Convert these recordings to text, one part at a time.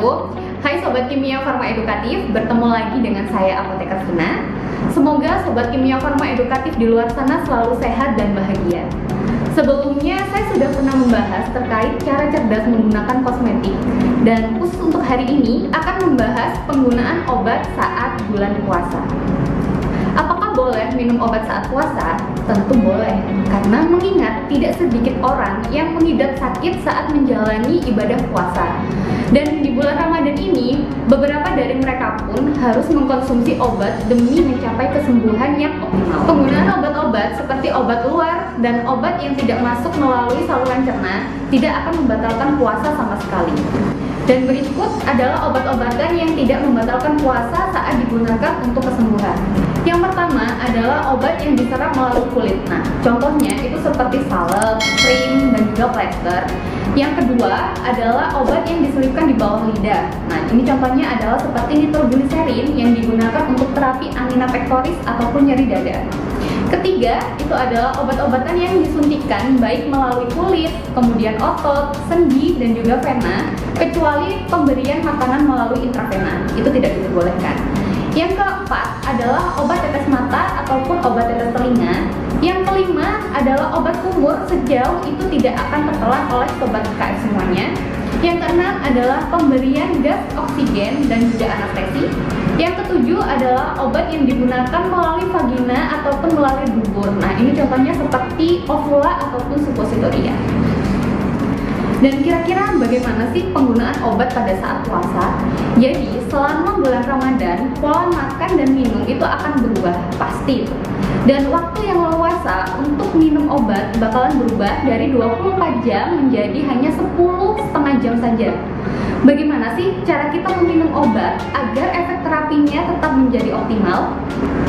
wabarakatuh. Hai Sobat Kimia Farma Edukatif, bertemu lagi dengan saya Apoteker Vina. Semoga Sobat Kimia Farma Edukatif di luar sana selalu sehat dan bahagia. Sebelumnya saya sudah pernah membahas terkait cara cerdas menggunakan kosmetik. Dan khusus untuk hari ini akan membahas penggunaan obat saat bulan puasa. Apakah boleh minum obat saat puasa? Tentu boleh, karena mengingat tidak sedikit orang yang mengidap sakit saat menjalani ibadah puasa. Dan di bulan Ramadan ini, beberapa dari mereka pun harus mengkonsumsi obat demi mencapai kesembuhan yang optimal. Penggunaan obat-obat seperti obat luar dan obat yang tidak masuk melalui saluran cerna tidak akan membatalkan puasa sama sekali. Dan berikut adalah obat-obatan yang tidak membatalkan puasa saat digunakan untuk kesembuhan. Yang pertama adalah obat yang diserap melalui kulit. Nah, contohnya itu seperti salep, krim, dan juga plester. Yang kedua adalah obat yang diselipkan di bawah lidah. Nah, ini contohnya adalah seperti nitrogliserin yang digunakan untuk terapi angina pectoris ataupun nyeri dada. Ketiga, itu adalah obat-obatan yang disuntikan baik melalui kulit, kemudian otot, sendi, dan juga vena, kecuali pemberian makanan melalui intravena. Itu tidak diperbolehkan. Yang keempat adalah obat tetes mata ataupun obat tetes telinga. Yang kelima adalah obat kumur sejauh itu tidak akan tertelan oleh sobat KF semuanya. Yang keenam adalah pemberian gas oksigen dan juga anestesi. Yang ketujuh adalah obat yang digunakan melalui vagina ataupun melalui dubur. Nah, ini contohnya seperti ovula ataupun suppositoria. Dan kira-kira bagaimana sih penggunaan obat pada saat puasa? Jadi, selama bulan Ramadan, pola makan dan minum itu akan berubah, pasti. Dan waktu yang leluasa untuk minum obat bakalan berubah dari 24 jam menjadi hanya 10,5 jam saja. Bagaimana sih cara kita meminum obat agar efek terapinya tetap menjadi optimal?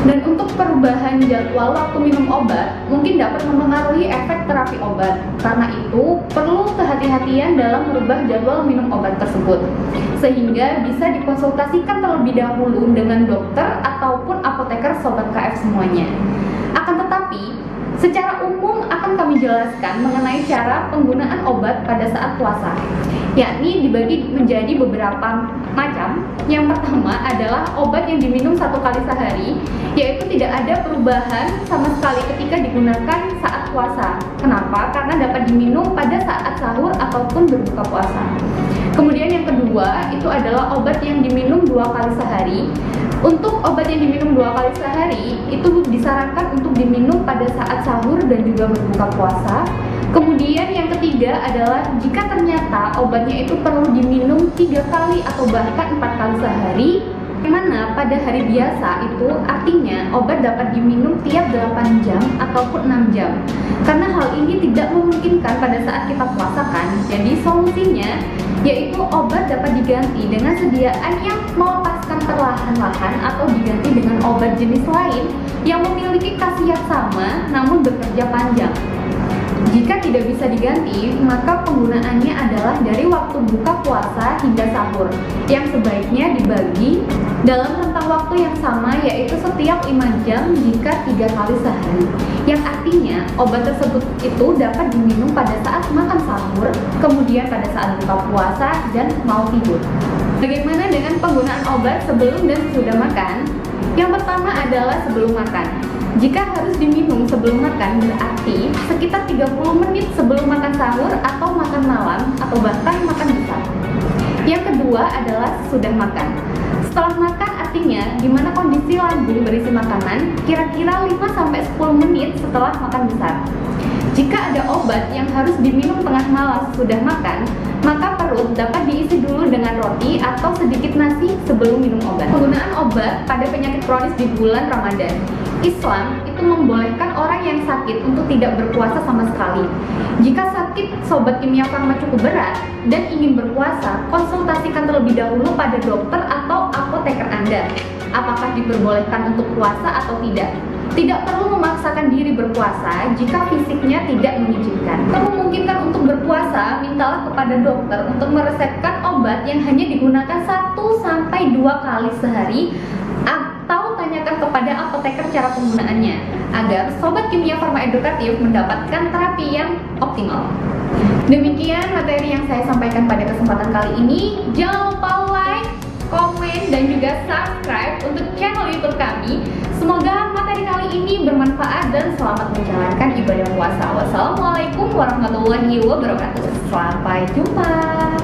Dan untuk perubahan jadwal waktu minum obat mungkin dapat mempengaruhi efek terapi obat. Karena itu, perlu kehati-hatian dalam merubah jadwal minum obat tersebut. Sehingga bisa dikonsultasikan terlebih dahulu dengan dokter ataupun apoteker sobat KF semuanya. Akan tetapi, secara umum akan kami jelaskan mengenai cara penggunaan obat pada saat puasa, yakni dibagi menjadi beberapa macam. Yang pertama adalah obat yang diminum 1 kali sehari, yaitu tidak ada perubahan sama sekali ketika digunakan saat puasa. Kenapa? Karena dapat diminum pada saat sahur ataupun berbuka puasa. Kemudian yang kedua itu adalah obat yang diminum 2 kali sehari. Untuk obat yang diminum 2 kali sehari itu disarankan untuk diminum pada saat sahur dan juga berbuka puasa. Kemudian yang ketiga adalah jika ternyata obatnya itu perlu diminum 3 kali atau bahkan 4 kali sehari, yang mana pada hari biasa itu artinya obat dapat diminum tiap 8 jam ataupun 6 jam. Karena hal ini tidak memungkinkan pada saat kita puasa kan. Jadi solusinya yaitu obat dapat diganti dengan sediaan yang melepaskan perlahan-lahan atau diganti dengan obat jenis lain yang memiliki khasiat sama namun bekerja panjang. Jika tidak bisa diganti, maka penggunaannya adalah dari waktu buka puasa hingga sahur, yang sebaiknya dibagi dalam rentang waktu yang sama, yaitu setiap 5 jam jika 3 kali sehari. Yang artinya, obat tersebut itu dapat diminum pada saat makan sahur, kemudian pada saat buka puasa, dan mau tidur. Bagaimana dengan penggunaan obat sebelum dan sesudah makan? Yang pertama adalah sebelum makan. Jika harus diminum sebelum makan, berarti sekitar 30 menit sebelum makan sahur atau makan malam atau bahkan makan besar. Yang kedua adalah sesudah makan. Setelah makan artinya di mana kondisi lambung berisi makanan kira-kira 5-10 menit setelah makan besar. Jika ada obat yang harus diminum tengah malam sesudah makan, maka perut dapat diisi dulu dengan roti atau sedikit nasi sebelum minum obat. Penggunaan obat pada penyakit kronis di bulan Ramadan. Islam itu membolehkan orang yang sakit untuk tidak berpuasa sama sekali. Jika sakit Sobat Kimia Farma cukup berat dan ingin berpuasa, konsultasikan terlebih dahulu pada dokter atau apoteker Anda. Apakah diperbolehkan untuk puasa atau tidak? Tidak perlu memaksakan diri berpuasa jika fisiknya tidak mengizinkan. Kalau memungkinkan untuk berpuasa, mintalah kepada dokter untuk meresepkan obat yang hanya digunakan 1-2 kali sehari atau tanyakan kepada apoteker cara penggunaannya agar Sobat Kimia Farma Edukatif mendapatkan terapi yang optimal. Demikian materi yang saya sampaikan pada kesempatan kali ini. Jangan lupa like, komen, dan juga subscribe untuk channel YouTube kami. Semoga materi kali ini bermanfaat dan selamat menjalankan ibadah puasa. Wassalamualaikum warahmatullahi wabarakatuh. Sampai jumpa.